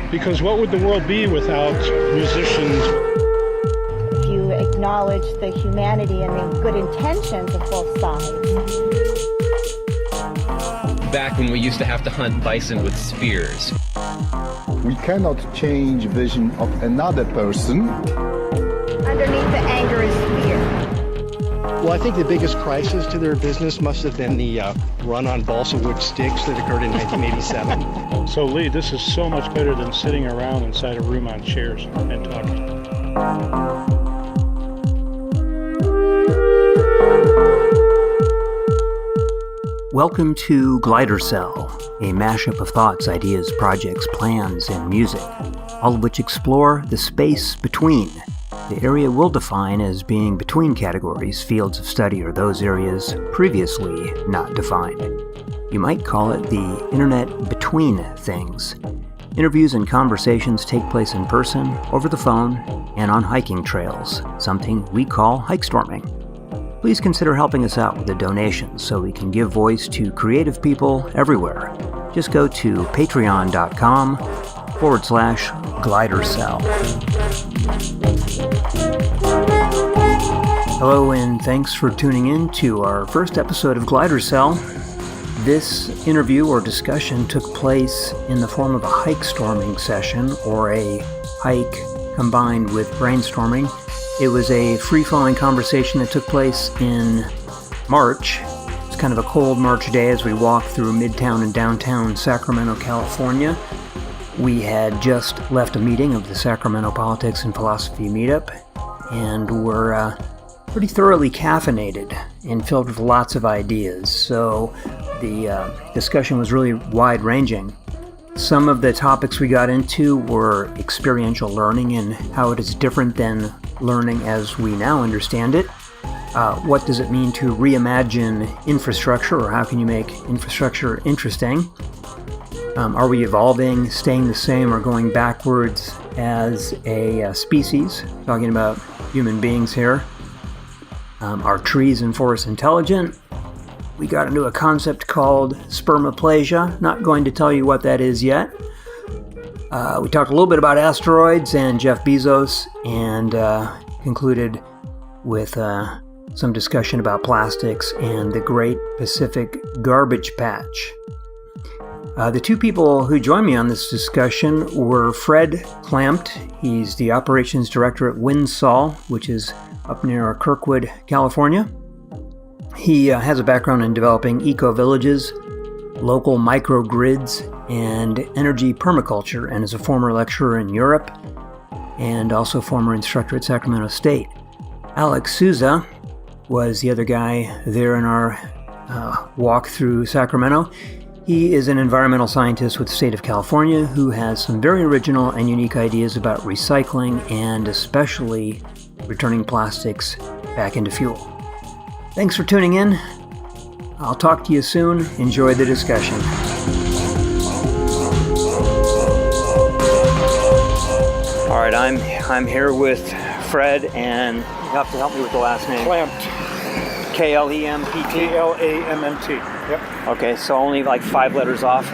Because what would the world be without musicians? If you acknowledge the humanity and the good intentions of both sides. Back when we used to have to hunt bison with spears. We cannot change vision of another person. Underneath the anger is fear. Well, I think the biggest crisis to their business must have been the run on balsa wood sticks that occurred in 1987. So Lee, this is so much better than sitting around inside a room on chairs and talking. Welcome to GliderCell, a mashup of thoughts, ideas, projects, plans, and music, all of which explore the space between. The area we'll define as being between categories, fields of study, or those areas previously not defined. You might call it the internet between things. Interviews and conversations take place in person, over the phone, and on hiking trails, something we call hike storming. Please consider helping us out with a donation so we can give voice to creative people everywhere. Just go to patreon.com/GliderCell. Hello and thanks for tuning in to our first episode of GliderCell. This interview or discussion took place in the form of a hike storming session or a hike combined with brainstorming. It was a free-flowing conversation that took place in March. It's kind of a cold March day as we walked through Midtown and downtown Sacramento, California. We had just left a meeting of the Sacramento Politics and Philosophy Meetup, and were pretty thoroughly caffeinated and filled with lots of ideas. So the discussion was really wide-ranging. Some of the topics we got into were experiential learning and how it is different than learning as we now understand it. What does it mean to reimagine infrastructure, or how can you make infrastructure interesting? Are we evolving, staying the same, or going backwards as a species? Talking about human beings here. Are trees and forests intelligent? We got into a concept called spermaplasia. Not going to tell you what that is yet. We talked a little bit about asteroids and Jeff Bezos, and concluded with some discussion about plastics and the Great Pacific Garbage Patch. The two people who joined me on this discussion were Fred Klem. He's the operations director at Windsol, which is up near Kirkwood, California. He has a background in developing eco-villages, local microgrids, and energy permaculture, and is a former lecturer in Europe and also former instructor at Sacramento State. Alex Souza was the other guy there in our walk through Sacramento. He is an environmental scientist with the state of California who has some very original and unique ideas about recycling and especially returning plastics back into fuel. Thanks for tuning in. I'll talk to you soon. Enjoy the discussion. All right, I'm here with Fred, and you have to help me with the last name. Clamped. K-L-E-M-P-T? K-L-A-M-M-T. Yep. Okay, so only like 5 letters off.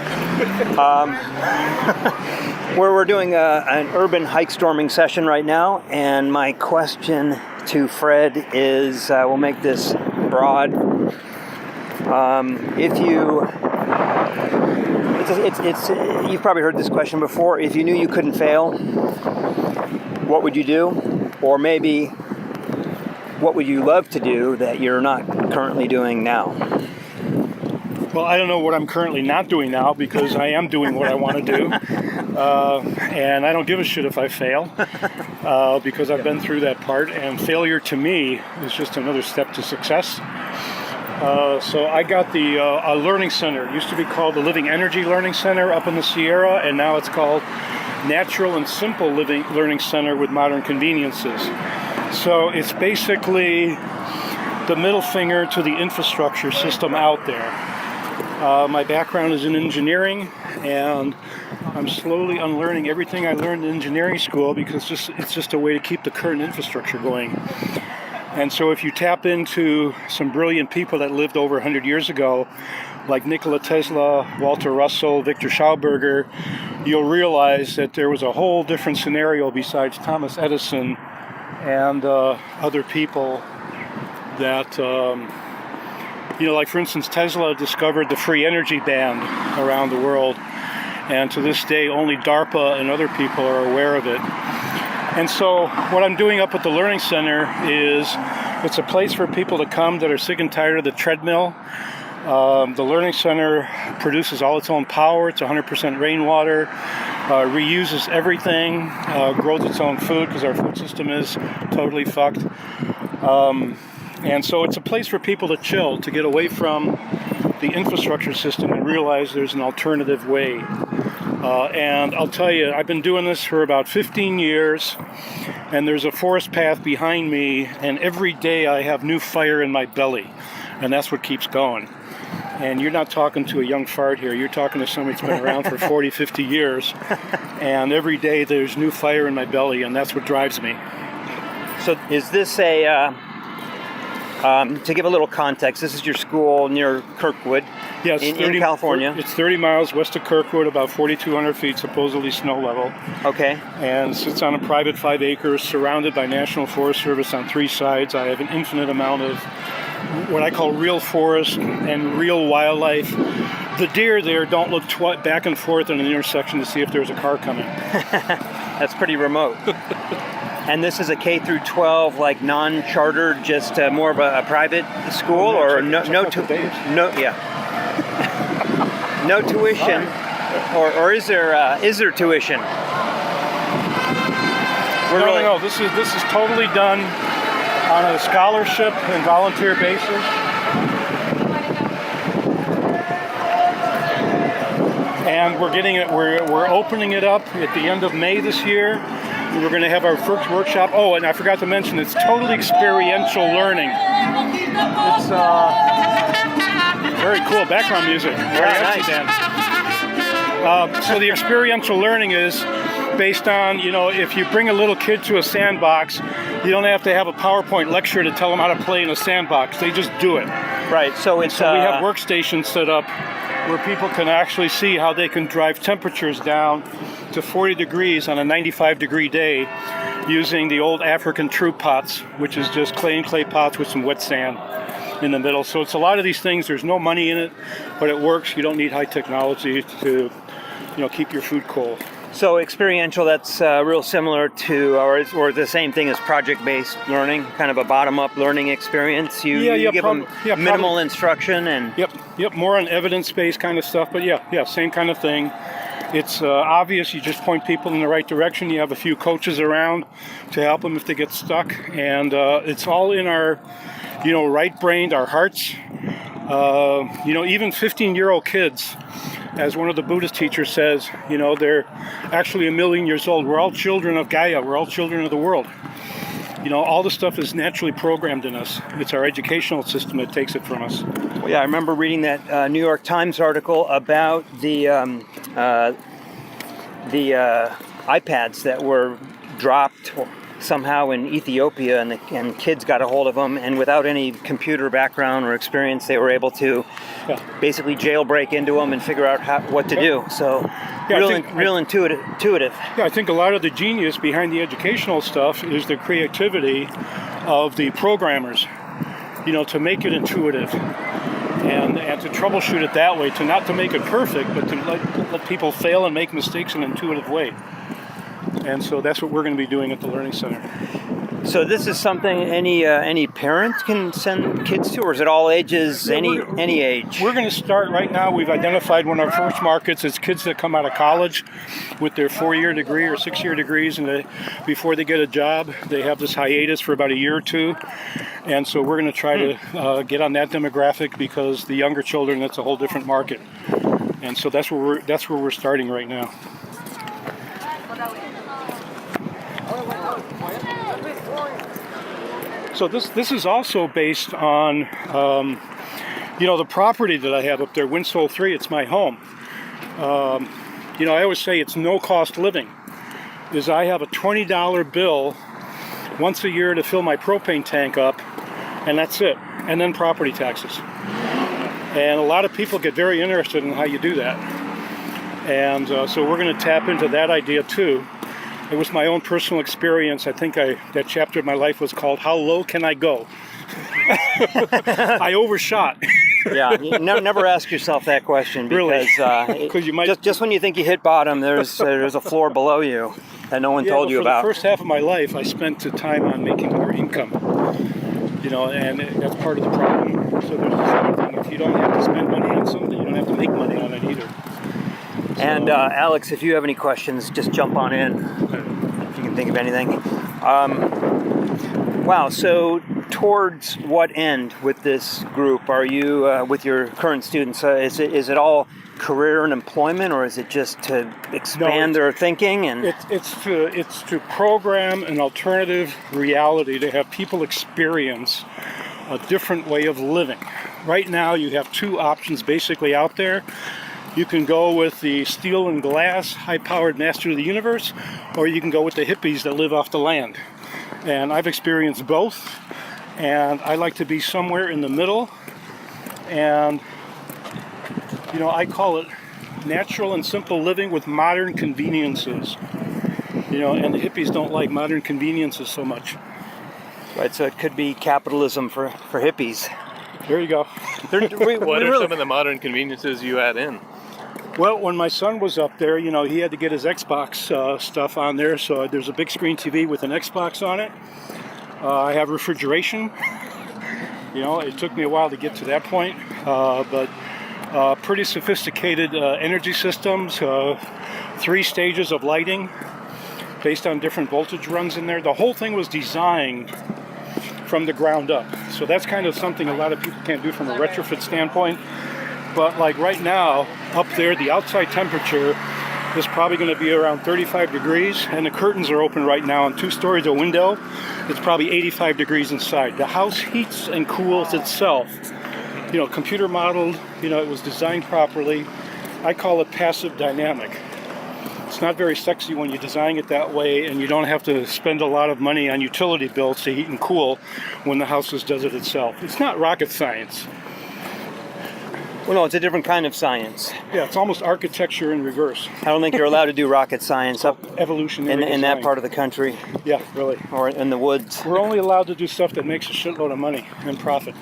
Where we're doing an urban hike storming session right now, and my question to Fred is, we'll make this broad. You've probably heard this question before. If you knew you couldn't fail, what would you do? Or maybe, what would you love to do that you're not currently doing now? Well, I don't know what I'm currently not doing now, because I am doing what I want to do. And I don't give a shit if I fail, because I've been through that part, and failure to me is just another step to success. So I got the a learning center. It used to be called the Living Energy Learning Center up in the Sierra, and now it's called Natural and Simple Learning Center with Modern Conveniences. So it's basically the middle finger to the infrastructure system out there. My background is in engineering, and I'm slowly unlearning everything I learned in engineering school, because it's just a way to keep the current infrastructure going. And so if you tap into some brilliant people that lived over 100 years ago, like Nikola Tesla, Walter Russell, Victor Schauberger, you'll realize that there was a whole different scenario besides Thomas Edison and other people that, like for instance, Tesla discovered the free energy band around the world. And to this day, only DARPA and other people are aware of it. And so what I'm doing up at the Learning Center is it's a place for people to come that are sick and tired of the treadmill. The Learning Center produces all its own power. It's 100% rainwater, reuses everything, grows its own food because our food system is totally fucked. And so it's a place for people to chill, to get away from the infrastructure system and realize there's an alternative way. And I'll tell you, I've been doing this for about 15 years, and there's a forest path behind me, and every day I have new fire in my belly, and that's what keeps going. And you're not talking to a young fart here, you're talking to somebody that's been around for 40, 50 years, and every day there's new fire in my belly, and that's what drives me. So is this a, to give a little context, this is your school near Kirkwood, yes, in California? It's 30 miles west of Kirkwood, about 4,200 feet, supposedly snow level. Okay. And sits on a private 5 acres, surrounded by National Forest Service on 3 sides. I have an infinite amount of what I call real forest and real wildlife. The deer there don't look back and forth in an intersection to see if there's a car coming. That's pretty remote. And this is a K through 12, like non-chartered, just more of a private school, or no tuition, or is there tuition? No. This is totally done on a scholarship and volunteer basis. And we're getting it. We're opening it up at the end of May this year. We're going to have our first workshop. Oh, and I forgot to mention, it's totally experiential learning. It's very cool background music. Very nice. So the experiential learning is based on, if you bring a little kid to a sandbox, you don't have to have a PowerPoint lecture to tell them how to play in a sandbox. They just do it. Right. So it's we have workstations set up where people can actually see how they can drive temperatures down to 40 degrees on a 95-degree day using the old African troop pots, which is just clay and clay pots with some wet sand in the middle. So it's a lot of these things. There's no money in it, but it works. You don't need high technology to, keep your food cold. So experiential, that's real similar to, or the same thing as project-based learning, kind of a bottom-up learning experience. You give them minimal instruction and... Yep, more on evidence-based kind of stuff, but yeah, same kind of thing. It's obvious. You just point people in the right direction. You have a few coaches around to help them if they get stuck, and it's all in our, right-brained, our hearts. Even 15-year-old kids, as one of the Buddhist teachers says, they're actually 1 million years old. We're all children of Gaia. We're all children of the world. All the stuff is naturally programmed in us. It's our educational system that takes it from us. Well, yeah, I remember reading that New York Times article about the iPads that were dropped somehow in Ethiopia, and kids got a hold of them, and without any computer background or experience, they were able to basically jailbreak into them and figure out what to do. So real intuitive. Yeah, I think a lot of the genius behind the educational stuff is the creativity of the programmers, to make it intuitive and to troubleshoot it that way, to make it perfect, but to let people fail and make mistakes in an intuitive way. And so that's what we're going to be doing at the Learning Center. So this is something any parent can send kids to, or is it all ages, any age? We're going to start right now. We've identified one of our first markets as kids that come out of college with their 4-year degree or 6-year degrees, and before they get a job, they have this hiatus for about a year or two. And so we're going to try to get on that demographic, because the younger children, that's a whole different market. And so that's where we're starting right now. So this is also based on, the property that I have up there, Winsole 3. It's my home. I always say it's no-cost living. I have a $20 bill once a year to fill my propane tank up, and that's it. And then property taxes. And a lot of people get very interested in how you do that. And so we're going to tap into that idea too. It was my own personal experience. I think that chapter of my life was called "How Low Can I Go?" I overshot. Yeah, you never ask yourself that question because Really? You might just when you think you hit bottom, there's a floor below you that no one told you about. For the first half of my life, I spent the time on making more income. And that's part of the problem. So there's this other thing: if you don't have to spend money on something, you don't have to make money on it either. And Alex, if you have any questions, just jump on in if you can think of anything. Wow, so towards what end with this group are you with your current students? Is it all career and employment, or is it just to expand their thinking? And it's to program an alternative reality, to have people experience a different way of living. Right now, you have two options basically out there. You can go with the steel and glass, high-powered master of the universe, or you can go with the hippies that live off the land. And I've experienced both, and I like to be somewhere in the middle. And, I call it natural and simple living with modern conveniences. And the hippies don't like modern conveniences so much. Right, so it could be capitalism for hippies. There you go. What are some of the modern conveniences you add in? Well, when my son was up there, he had to get his Xbox stuff on there. So there's a big screen TV with an Xbox on it. I have refrigeration. It took me a while to get to that point, but pretty sophisticated energy systems, 3 stages of lighting based on different voltage runs in there. The whole thing was designed from the ground up. So that's kind of something a lot of people can't do from a retrofit standpoint. But like right now, up there, the outside temperature is probably going to be around 35 degrees, and the curtains are open right now, and 2 stories of window. It's probably 85 degrees inside. The house heats and cools itself. Computer modeled, it was designed properly. I call it passive dynamic. It's not very sexy when you design it that way, and you don't have to spend a lot of money on utility bills to heat and cool when the house does it itself. It's not rocket science. Well, no, it's a different kind of science. Yeah, it's almost architecture in reverse. I don't think you're allowed to do rocket science up Evolutionary in that design. part of the country. Yeah, really. Or in the woods. We're only allowed to do stuff that makes a shitload of money and profit.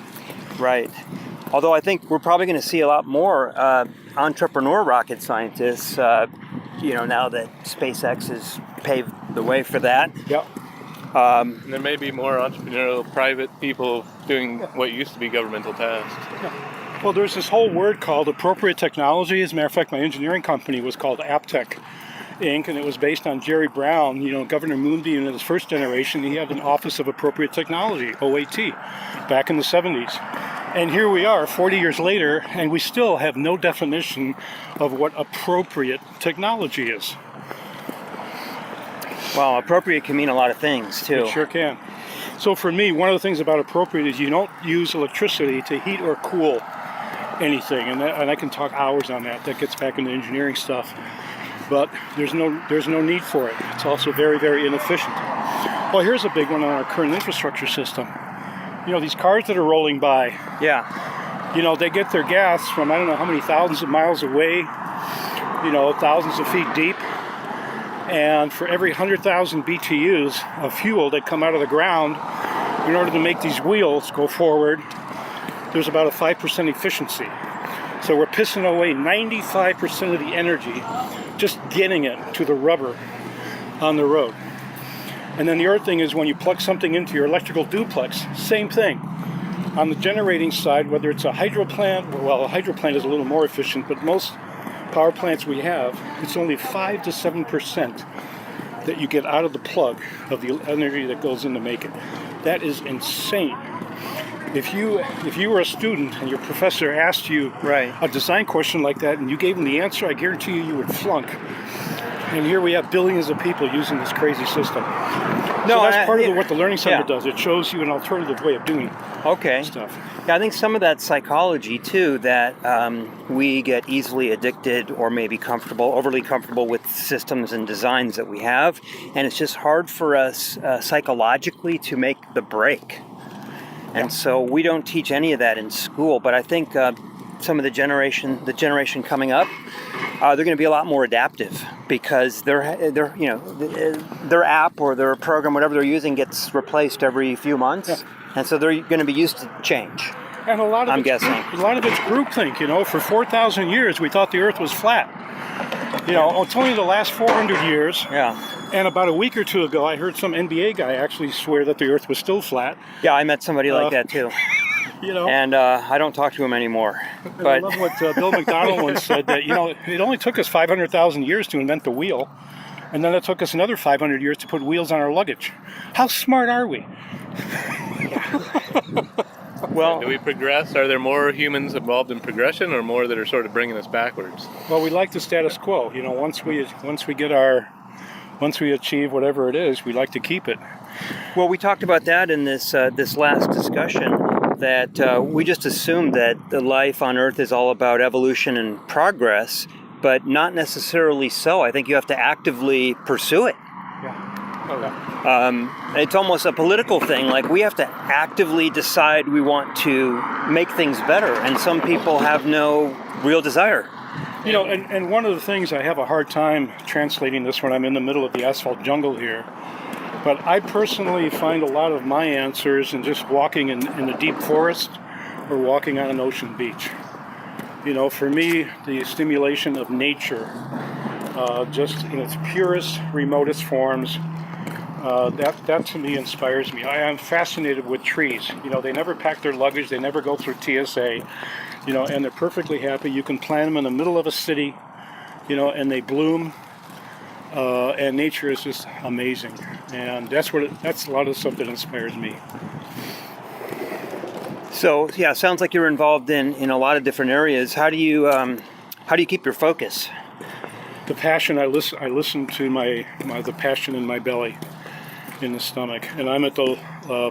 Right. Although I think we're probably going to see a lot more entrepreneur rocket scientists, now that SpaceX has paved the way for that. Yeah. And there may be more entrepreneurial private people doing what used to be governmental tasks. Yeah. Well, there's this whole word called appropriate technology. As a matter of fact, my engineering company was called AppTech Inc., and it was based on Jerry Brown, Governor Moonbeam in his first generation. He had an Office of Appropriate Technology, OAT, back in the 70s. And here we are 40 years later, and we still have no definition of what appropriate technology is. Well, appropriate can mean a lot of things, too. It sure can. So for me, one of the things about appropriate is you don't use electricity to heat or cool anything, and I can talk hours on that. That gets back into engineering stuff. But there's no need for it. It's also very, very inefficient. Well, here's a big one on our current infrastructure system. These cars that are rolling by. Yeah. They get their gas from I don't know how many thousands of miles away, thousands of feet deep. And for every 100,000 BTUs of fuel that come out of the ground, in order to make these wheels go forward, there's about a 5% efficiency. So we're pissing away 95% of the energy just getting it to the rubber on the road. And then the other thing is when you plug something into your electrical duplex, same thing. On the generating side, whether it's a hydro plant, well, a hydro plant is a little more efficient, but most power plants we have, it's only 5 to 7% that you get out of the plug of the energy that goes in to make it. That is insane. If you were a student and your professor asked you a design question like that and you gave him the answer, I guarantee you would flunk. And here we have billions of people using this crazy system. So that's part of what the Learning Center does. It shows you an alternative way of doing stuff. Yeah, I think some of that psychology, too, that we get easily addicted or maybe overly comfortable with systems and designs that we have. And it's just hard for us psychologically to make the break. And so we don't teach any of that in school, but I think some of the generation coming up, they're going to be a lot more adaptive because their app or their program, whatever they're using, gets replaced every few months, and so they're going to be used to change. And a lot of it's groupthink. For 4,000 years we thought the Earth was flat. It's only the last 400 years. Yeah. And about a week or two ago, I heard some NBA guy actually swear that the Earth was still flat. Yeah, I met somebody like that too. And I don't talk to him anymore. But I love what Bill McDonald once said, that it only took us 500,000 years to invent the wheel, and then it took us another 500 years to put wheels on our luggage. How smart are we? Well, do we progress? Are there more humans involved in progression, or more that are sort of bringing us backwards? Well, we like the status quo. Once we achieve whatever it is, we like to keep it. Well, we talked about that in this last discussion, that we just assumed that the life on Earth is all about evolution and progress, but not necessarily so. I think you have to actively pursue it. It's almost a political thing. Like, we have to actively decide we want to make things better, and some people have no real desire. And one of the things, I have a hard time translating this when I'm in the middle of the asphalt jungle here, but I personally find a lot of my answers in just walking in the deep forest or walking on an ocean beach. For me, the stimulation of nature, just in its purest, remotest forms, that to me inspires me. I am fascinated with trees. They never pack their luggage, they never go through TSA, and they're perfectly happy. You can plant them in the middle of a city, and they bloom, and nature is just amazing. And that's a lot of stuff that inspires me. So, yeah, it sounds like you're involved in a lot of different areas. How do you keep your focus? The passion, I listen to the passion in my belly, in the stomach. And I'm at the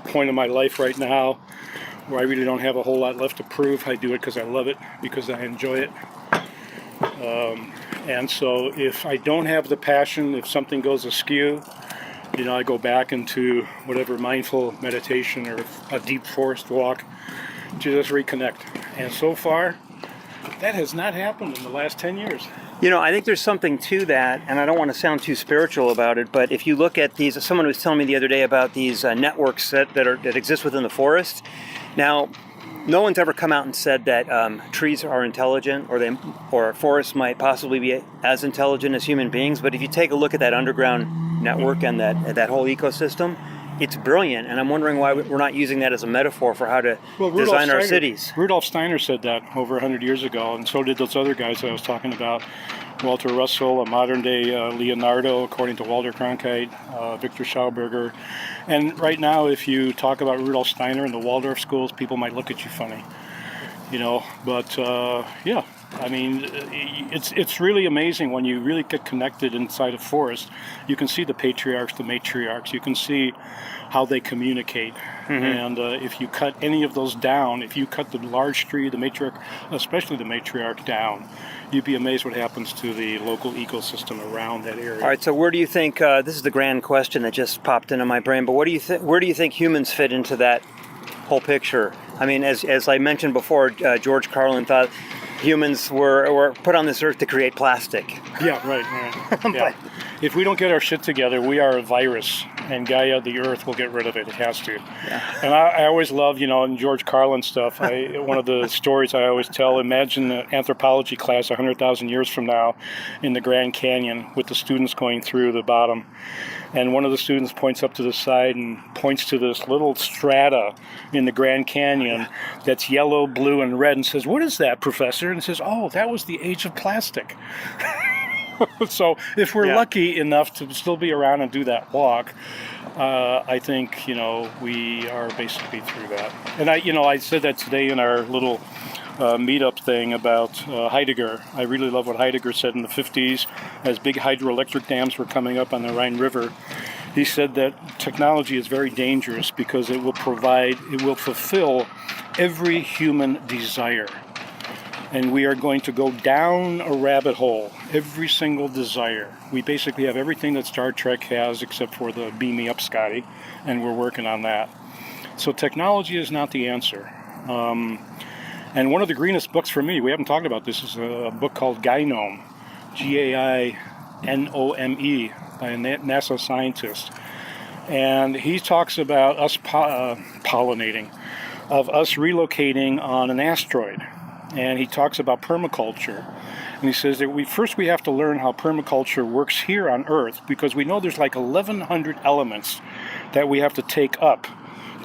point in my life right now where I really don't have a whole lot left to prove. I do it because I love it, because I enjoy it. And so if I don't have the passion, if something goes askew, I go back into whatever mindful meditation or a deep forest walk to just reconnect. And so far, that has not happened in the last 10 years. I think there's something to that, and I don't want to sound too spiritual about it, but if you look at these, someone was telling me the other day about these networks that exist within the forest. Now, no one's ever come out and said that trees are intelligent, or forests might possibly be as intelligent as human beings, but if you take a look at that underground network and that whole ecosystem, it's brilliant, and I'm wondering why we're not using that as a metaphor for how to design our cities. Rudolf Steiner said that over 100 years ago, and so did those other guys that I was talking about. Walter Russell, a modern-day Leonardo, according to Walter Cronkite, Victor Schauberger. And right now, if you talk about Rudolf Steiner and the Waldorf schools, people might look at you funny. But I mean, it's really amazing when you really get connected inside a forest. You can see the patriarchs, the matriarchs. You can see how they communicate. Mm-hmm. And if you cut any of those down, if you cut the large tree, the matriarch, especially the matriarch, down, you'd be amazed what happens to the local ecosystem around that area. All right, so where do you think, this is the grand question that just popped into my brain, but where do you think humans fit into that whole picture? I mean, as I mentioned before, George Carlin thought humans were put on this earth to create plastic. Yeah, right. Yeah. If we don't get our shit together, we are a virus, and Gaia, the earth, will get rid of it. It has to. Yeah. And I always love, in George Carlin stuff, one of the stories I always tell, imagine the anthropology class 100,000 years from now in the Grand Canyon with the students going through the bottom. And one of the students points up to the side and points to this little strata in the Grand Canyon that's yellow, blue, and red, and says, "What is that, Professor?" And says, "Oh, that was the age of plastic." So if we're lucky enough to still be around and do that walk, I think, we are basically through that. And I said that today in our little meetup thing about Heidegger. I really love what Heidegger said in the 50s as big hydroelectric dams were coming up on the Rhine River. He said that technology is very dangerous because it will fulfill every human desire. And we are going to go down a rabbit hole, every single desire. We basically have everything that Star Trek has except for the beam me up, Scotty, and we're working on that. So technology is not the answer. And one of the greenest books for me, we haven't talked about this, is a book called Gainome, Gainome, by a NASA scientist. And he talks about us pollinating, of us relocating on an asteroid. And he talks about permaculture. And he says that we have to learn how permaculture works here on Earth, because we know there's like 1,100 elements that we have to take up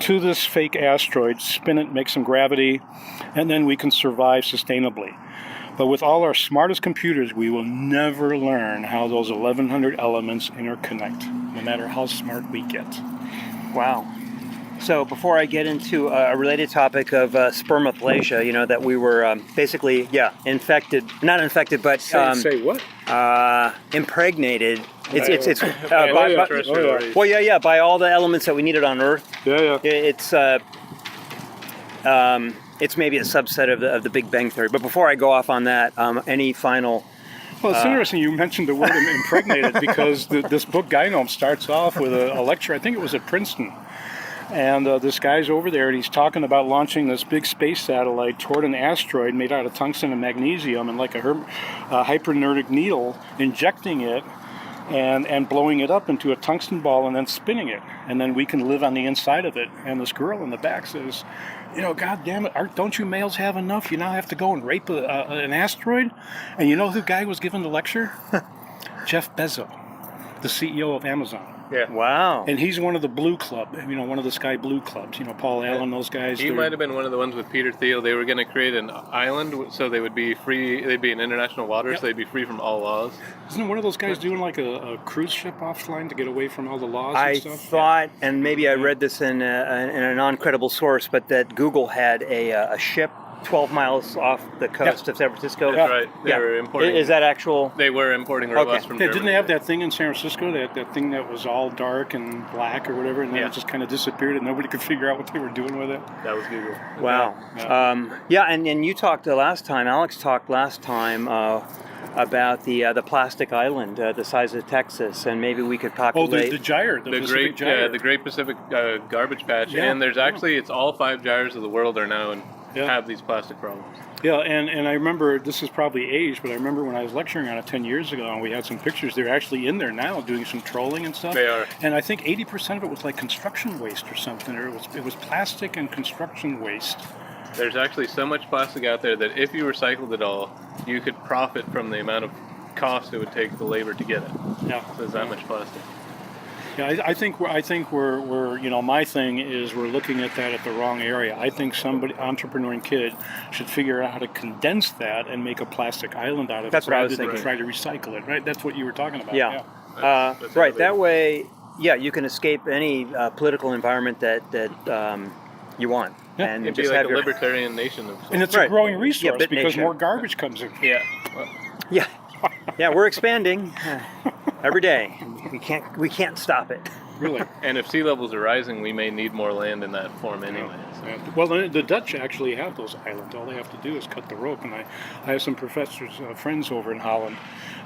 to this fake asteroid, spin it, make some gravity, and then we can survive sustainably. But with all our smartest computers, we will never learn how those 1,100 elements interconnect, no matter how smart we get. Wow. So before I get into a related topic of spermaplasia, that we were basically, infected, not infected, but Say what? Impregnated. It's By by all the elements that we needed on Earth. It's maybe a subset of the Big Bang Theory. But before I go off on that, any final... Well, it's interesting you mentioned the word impregnated, because this book, Gainome, starts off with a lecture, I think it was at Princeton. And this guy's over there, and he's talking about launching this big space satellite toward an asteroid made out of tungsten and magnesium, and like a hypernerdic needle, injecting it and blowing it up into a tungsten ball and then spinning it. And then we can live on the inside of it. And this girl in the back says, God damn it, don't you males have enough? You now have to go and rape an asteroid? And you know who the guy was giving the lecture? Jeff Bezos, the CEO of Amazon. Yeah. Wow. And he's one of the Blue Club, one of the Sky Blue Clubs. Paul Allen, those guys. He might have been one of the ones with Peter Thiel. They were going to create an island so they would be free. They'd be in international waters, so they'd be free from all laws. Isn't one of those guys doing like a cruise ship offline to get away from all the laws and stuff? I thought, and maybe I read this in a non-credible source, but that Google had a ship 12 miles off the coast of San Francisco. That's right. They were importing. Is that actual? They were importing robots from Germany. Didn't they have that thing in San Francisco, that thing that was all dark and black or whatever, and then it just kind of disappeared and nobody could figure out what they were doing with it? That was Google. Wow. And you talked Alex talked last time about the plastic island the size of Texas, and maybe we could populate... the gyre, the Pacific gyre. The Great Pacific Garbage Patch, and there's actually, it's all 5 gyres of the world are now and have these plastic problems. Yeah, and I remember, this is probably age, but I remember when I was lecturing on it 10 years ago, and we had some pictures, they're actually in there now doing some trolling and stuff. They are. And I think 80% of it was like construction waste or something, or it was plastic and construction waste. There's actually so much plastic out there that if you recycled it all, you could profit from the amount of cost it would take the labor to get it. Yeah. So there's that much plastic. Yeah, I think we're my thing is we're looking at that at the wrong area. I think somebody, entrepreneuring kid, should figure out how to condense that and make a plastic island out of That's it, what I rather was than thinking. try to recycle it. Right? That's what you were talking about. Yeah. That's right. That way, you can escape any political environment that you want. Yeah. And It'd be just like have a libertarian nation. And it's a growing resource bit because nation. more garbage comes in. Yeah. Yeah, we're expanding every day. We can't stop it. Really. And if sea levels are rising, we may need more land in that form anyway. So. Yeah. Well, the Dutch actually have those islands. All they have to do is cut the rope. And I have some professors, friends over in Holland,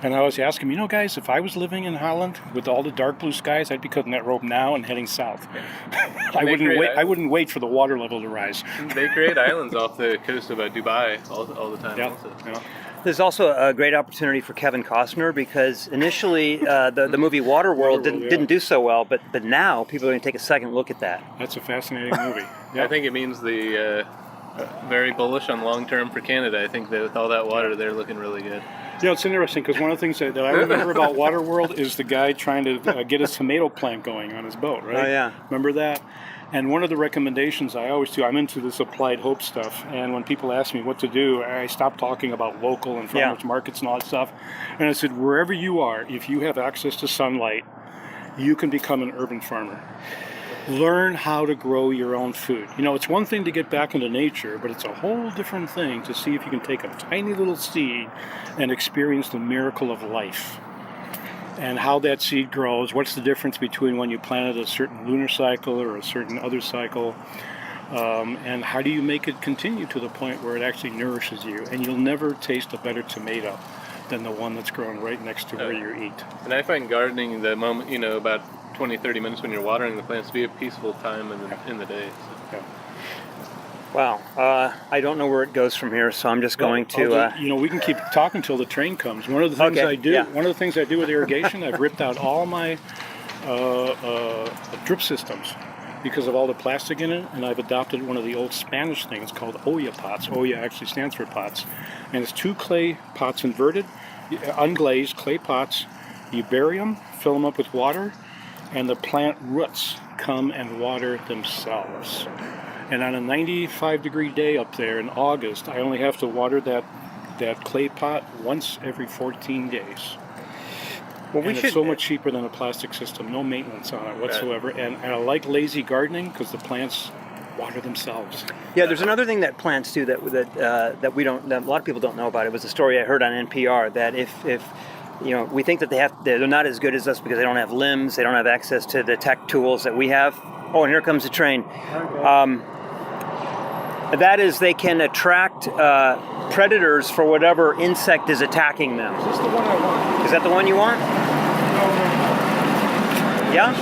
and I was asking them, guys, if I was living in Holland with all the dark blue skies, I'd be cutting that rope now and heading south. Yeah. I wouldn't wait for the water level to rise. They create islands off the coast of Dubai all the time. Yeah. Also. Yeah. There's also a great opportunity for Kevin Costner, because initially the movie Waterworld didn't do so well, but now people are going to take a second look at that. That's a fascinating movie. Yeah. I think it means the very bullish on long term for Canada. I think that with all that water, they're looking really good. It's interesting because one of the things that I remember about Waterworld is the guy trying to get his tomato plant going on his boat, right? Oh, yeah. Remember that? And one of the recommendations I always do, I'm into this applied hope stuff, and when people ask me what to do, I stop talking about local and farmers markets and all that stuff. And I said, wherever you are, if you have access to sunlight, you can become an urban farmer. Learn how to grow your own food. It's one thing to get back into nature, but it's a whole different thing to see if you can take a tiny little seed and experience the miracle of life. And how that seed grows, what's the difference between when you planted a certain lunar cycle or a certain other cycle, and how do you make it continue to the point where it actually nourishes you? And you'll never taste a better tomato than the one that's grown right next to where you eat. And I find gardening, the moment, about 20-30 minutes when you're watering the plants, to be a peaceful time in the day. So. Wow. I don't know where it goes from here, so I'm just going to. We can keep talking till the train comes. One of the things One of the things I do with irrigation, I've ripped out all my drip systems because of all the plastic in it, and I've adopted one of the old Spanish things called olla pots. Olla actually stands for pots, and it's 2 clay pots inverted, unglazed clay pots. You bury them, fill them up with water, and the plant roots come and water themselves. And on a 95-degree day up there in August, I only have to water that clay pot once every 14 days. Well, it's so much cheaper than a plastic system. No maintenance on it whatsoever. And I like lazy gardening because the plants water themselves. Yeah, there's another thing that plants do that we don't. That a lot of people don't know about. It was a story I heard on NPR that if we think that they're not as good as us because they don't have limbs, they don't have access to the tech tools that we have. Oh, and here comes the train. That is, they can attract predators for whatever insect is attacking them. Is this the one I want? Is that the one you want? No. Yeah?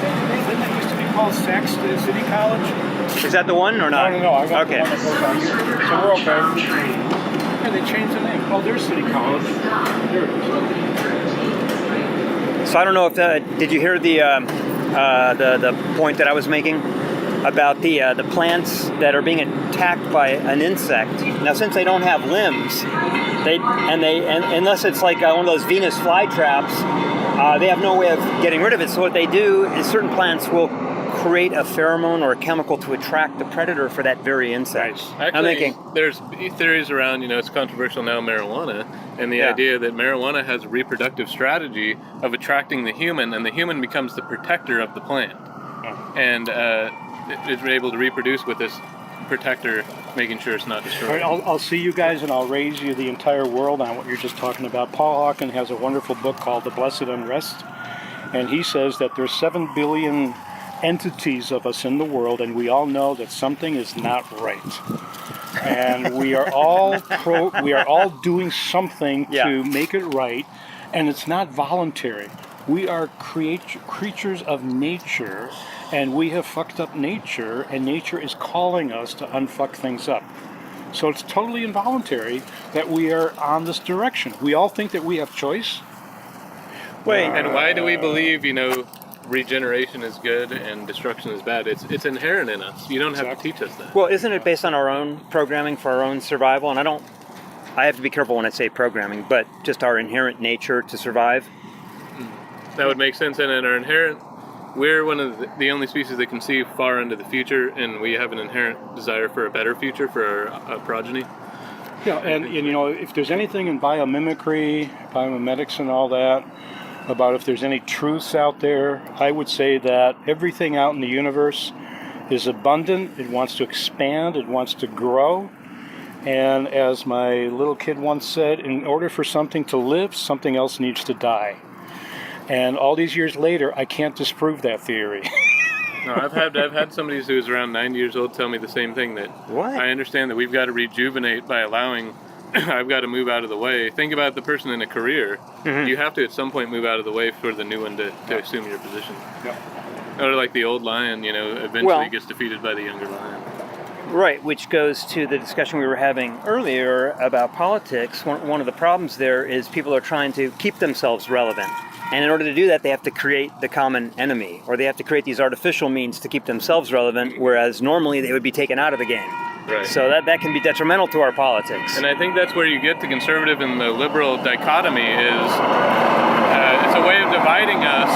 Didn't it used to be called Sax City College? Is that the one or not? No. I got okay. The one that goes on here. So we're okay. Yeah, they changed the name. Oh, there's City College. There it is. So I don't know if did you hear the point that I was making about the plants that are being attacked by an insect? Now, since they don't have limbs, unless it's like one of those Venus flytraps, they have no way of getting rid of it. So what they do is certain plants will create a pheromone or a chemical to attract the predator for that very insect. Nice. Actually, there's theories around, it's controversial now, marijuana, and the idea that marijuana has a reproductive strategy of attracting the human, and the human becomes the protector of the plant. And it's able to reproduce with this protector, making sure it's not destroyed. All right, I'll see you guys, and I'll raise you the entire world on what you're just talking about. Paul Hawken has a wonderful book called The Blessed Unrest, and he says that there's 7 billion entities of us in the world, and we all know that something is not right. And we are all doing something to make it right, and it's not voluntary. We are creatures of nature, and we have fucked up nature, and nature is calling us to unfuck things up. So it's totally involuntary that we are on this direction. We all think that we have choice. Wait, and why do we believe, regeneration is good and destruction is bad? It's inherent in us. You don't have to teach us that. Well, isn't it based on our own programming for our own survival? And I have to be careful when I say programming, but just our inherent nature to survive. That would make sense. And in our inherent, we're one of the only species that can see far into the future, and we have an inherent desire for a better future for our progeny. Yeah, and if there's anything in biomimicry, biomimetics and all that, about if there's any truths out there, I would say that everything out in the universe is abundant. It wants to expand. It wants to grow. And as my little kid once said, in order for something to live, something else needs to die. And all these years later, I can't disprove that theory. No, I've had somebody who's around 90 years old tell me the same thing, that I understand that we've got to rejuvenate by allowing I've got to move out of the way. Think about the person in a career. Mm-hmm. You have to at some point move out of the way for the new one to assume your position. Yep. Or like the old lion, eventually gets defeated by the younger lion. Right, which goes to the discussion we were having earlier about politics. One of the problems there is people are trying to keep themselves relevant. And in order to do that, they have to create the common enemy, or they have to create these artificial means to keep themselves relevant, whereas normally they would be taken out of the game. Right. So that can be detrimental to our politics. And I think that's where you get the conservative and the liberal dichotomy is it's a way of dividing us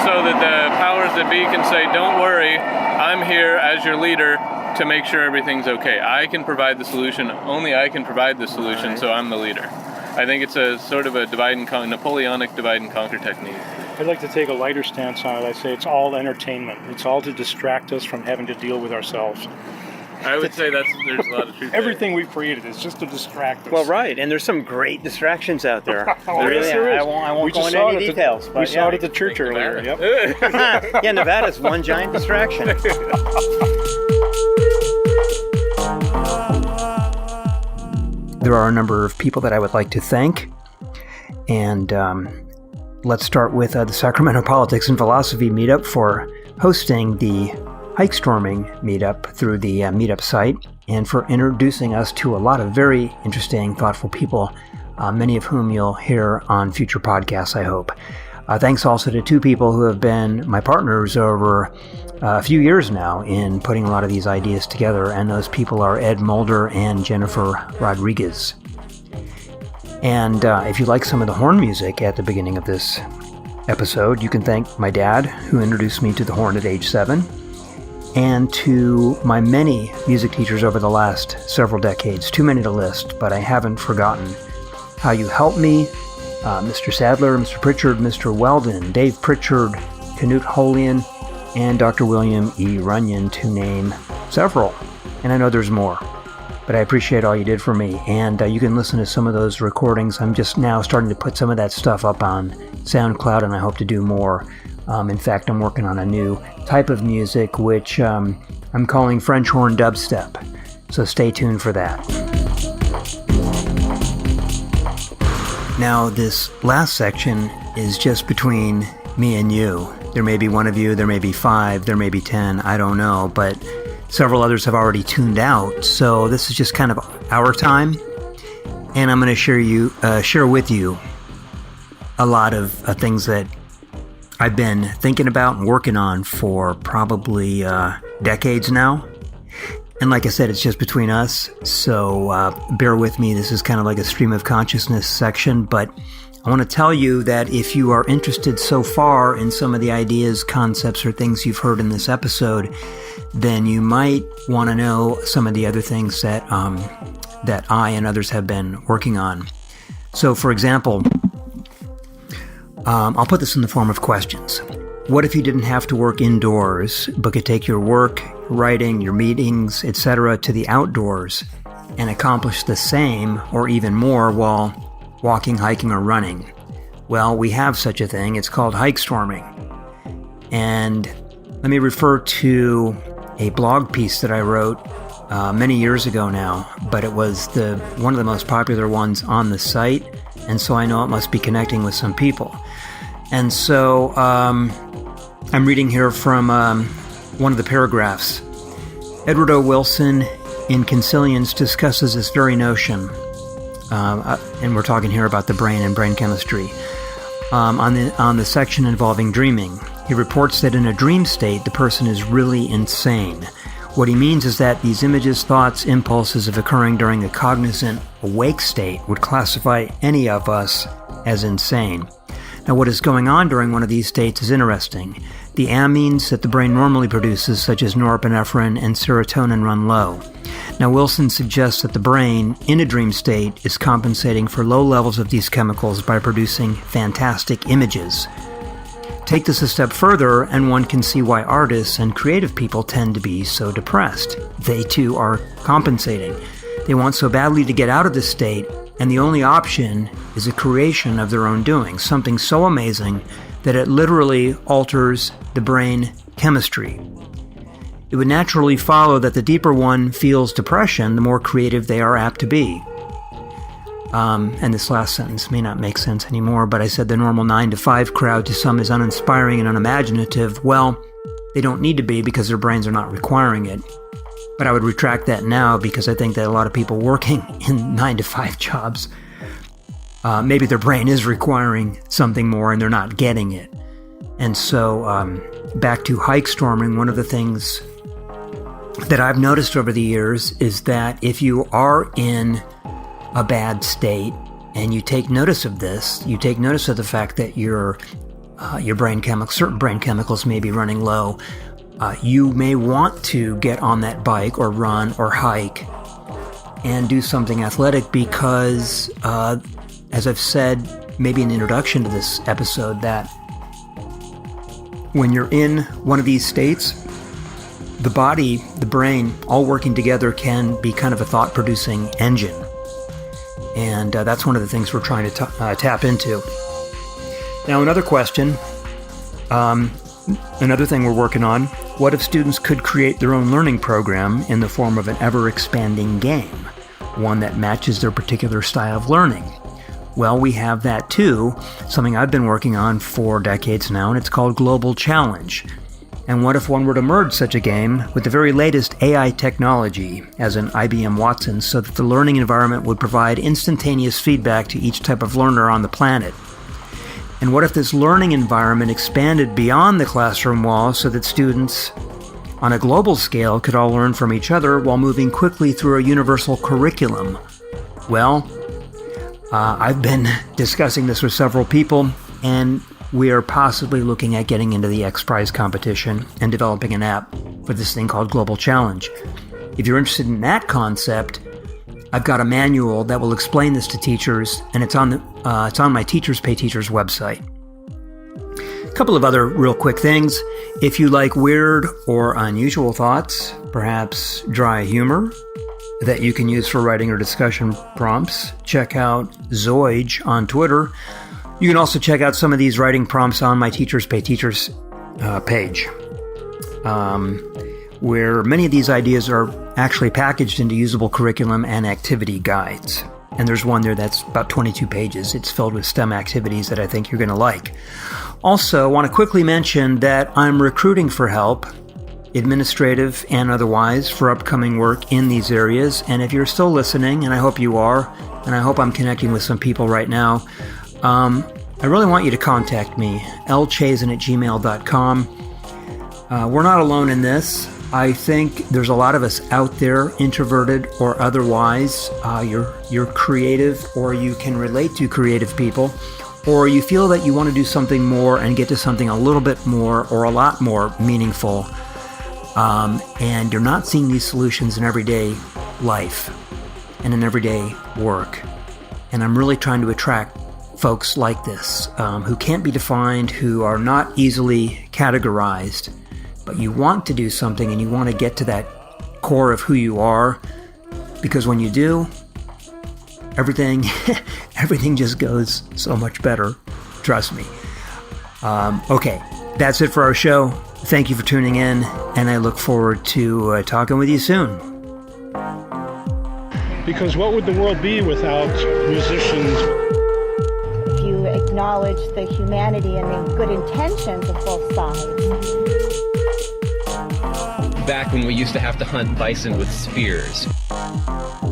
so that the powers that be can say, don't worry, I'm here as your leader to make sure everything's okay. I can provide the solution. Only I can provide the solution, so I'm the leader. I think it's a sort of a Napoleonic divide and conquer technique. I'd like to take a lighter stance on it. I say it's all entertainment. It's all to distract us from having to deal with ourselves. I would say there's a lot of truth Everything we've created is just to distract us. Well, right, and there's some great distractions out there. There is. I won't go into any details. We saw it at the church earlier. Yep. Yeah, Nevada's one giant distraction. There are a number of people that I would like to thank, and let's start with the Sacramento Politics and Philosophy Meetup for hosting the hike storming meetup through the meetup site, and for introducing us to a lot of very interesting, thoughtful people, many of whom you'll hear on future podcasts, I hope. Thanks also to two people who have been my partners over a few years now in putting a lot of these ideas together, and those people are Ed Mulder and Jennifer Rodriguez. And if you like some of the horn music at the beginning of this episode, you can thank my dad, who introduced me to the horn at age 7, and to my many music teachers over the last several decades. Too many to list, but I haven't forgotten how you helped me. Mr. Sadler, Mr. Pritchard, Mr. Weldon, Dave Pritchard, Knut Holian, and Dr. William E. Runyon, to name several. And I know there's more, but I appreciate all you did for me. And you can listen to some of those recordings. I'm just now starting to put some of that stuff up on SoundCloud, and I hope to do more. In fact, I'm working on a new type of music, which I'm calling French horn dubstep. So stay tuned for that. Now, this last section is just between me and you. There may be one of you, there may be 5, there may be 10, I don't know, but several others have already tuned out, so this is just kind of our time, and I'm going to share with you a lot of things that I've been thinking about and working on for probably decades now. And like I said, it's just between us, so bear with me. This is kind of like a stream of consciousness section, but I want to tell you that if you are interested so far in some of the ideas, concepts, or things you've heard in this episode, then you might want to know some of the other things that that I and others have been working on. So, for example, I'll put this in the form of questions. What if you didn't have to work indoors, but could take your work, writing, your meetings, etc. to the outdoors and accomplish the same or even more while walking, hiking, or running? Well, we have such a thing. It's called hike storming. And let me refer to a blog piece that I wrote many years ago now, but it was one of the most popular ones on the site, and so I know it must be connecting with some people. And so I'm reading here from one of the paragraphs. Edward O. Wilson in Consilience discusses this very notion, and we're talking here about the brain and brain chemistry, on the section involving dreaming. He reports that in a dream state, the person is really insane. What he means is that these images, thoughts, impulses of occurring during a cognizant awake state would classify any of us as insane. Now, what is going on during one of these states is interesting. The amines that the brain normally produces, such as norepinephrine and serotonin, run low. Now, Wilson suggests that the brain, in a dream state, is compensating for low levels of these chemicals by producing fantastic images. Take this a step further, and one can see why artists and creative people tend to be so depressed. They, too, are compensating. They want so badly to get out of this state, and the only option is a creation of their own doing, something so amazing that it literally alters the brain chemistry. It would naturally follow that the deeper one feels depression, the more creative they are apt to be. And this last sentence may not make sense anymore, but I said the normal 9 to 5 crowd to some is uninspiring and unimaginative. Well, they don't need to be because their brains are not requiring it. But I would retract that now because I think that a lot of people working in 9 to 5 jobs, maybe their brain is requiring something more and they're not getting it. And so back to hike storming, one of the things that I've noticed over the years is that if you are in a bad state and you take notice of this, you take notice of the fact that your brain chemicals, certain brain chemicals may be running low, you may want to get on that bike or run or hike and do something athletic because, as I've said, maybe in the introduction to this episode, that when you're in one of these states, the body, the brain, all working together can be kind of a thought-producing engine. And that's one of the things we're trying to tap into. Now, another question, another thing we're working on, what if students could create their own learning program in the form of an ever-expanding game, one that matches their particular style of learning? Well, we have that too, something I've been working on for decades now, and it's called Global Challenge. And what if one were to merge such a game with the very latest AI technology, as in IBM Watson, so that the learning environment would provide instantaneous feedback to each type of learner on the planet? And what if this learning environment expanded beyond the classroom walls so that students on a global scale could all learn from each other while moving quickly through a universal curriculum? Well, I've been discussing this with several people, and we are possibly looking at getting into the X Prize competition and developing an app for this thing called Global Challenge. If you're interested in that concept, I've got a manual that will explain this to teachers, and it's on my Teachers Pay Teachers website. A couple of other real quick things. If you like weird or unusual thoughts, perhaps dry humor that you can use for writing or discussion prompts, check out Zoij on Twitter. You can also check out some of these writing prompts on my Teachers Pay Teachers page, where many of these ideas are actually packaged into usable curriculum and activity guides. And there's one there that's about 22 pages. It's filled with STEM activities that I think you're going to like. Also, I want to quickly mention that I'm recruiting for help, administrative and otherwise, for upcoming work in these areas. And if you're still listening, and I hope you are, and I hope I'm connecting with some people right now, I really want you to contact me, lchazen@gmail.com. We're not alone in this. I think there's a lot of us out there, introverted or otherwise. You're creative, or you can relate to creative people, or you feel that you want to do something more and get to something a little bit more or a lot more meaningful. And you're not seeing these solutions in everyday life and in everyday work. And I'm really trying to attract folks like this, who can't be defined, who are not easily categorized, but you want to do something and you want to get to that core of who you are, because when you do, everything just goes so much better. Trust me. Okay, that's it for our show. Thank you for tuning in, and I look forward to talking with you soon. Because what would the world be without musicians? If you acknowledge the humanity and the good intentions of both sides. Back when we used to have to hunt bison with spears.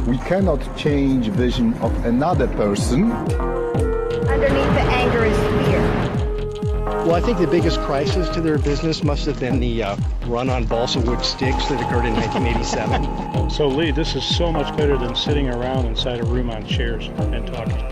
We cannot change vision of another person. Underneath the anger is fear. Well, I think the biggest crisis to their business must have been the run on balsa wood sticks that occurred in 1987. So Lee, this is so much better than sitting around inside a room on chairs and talking.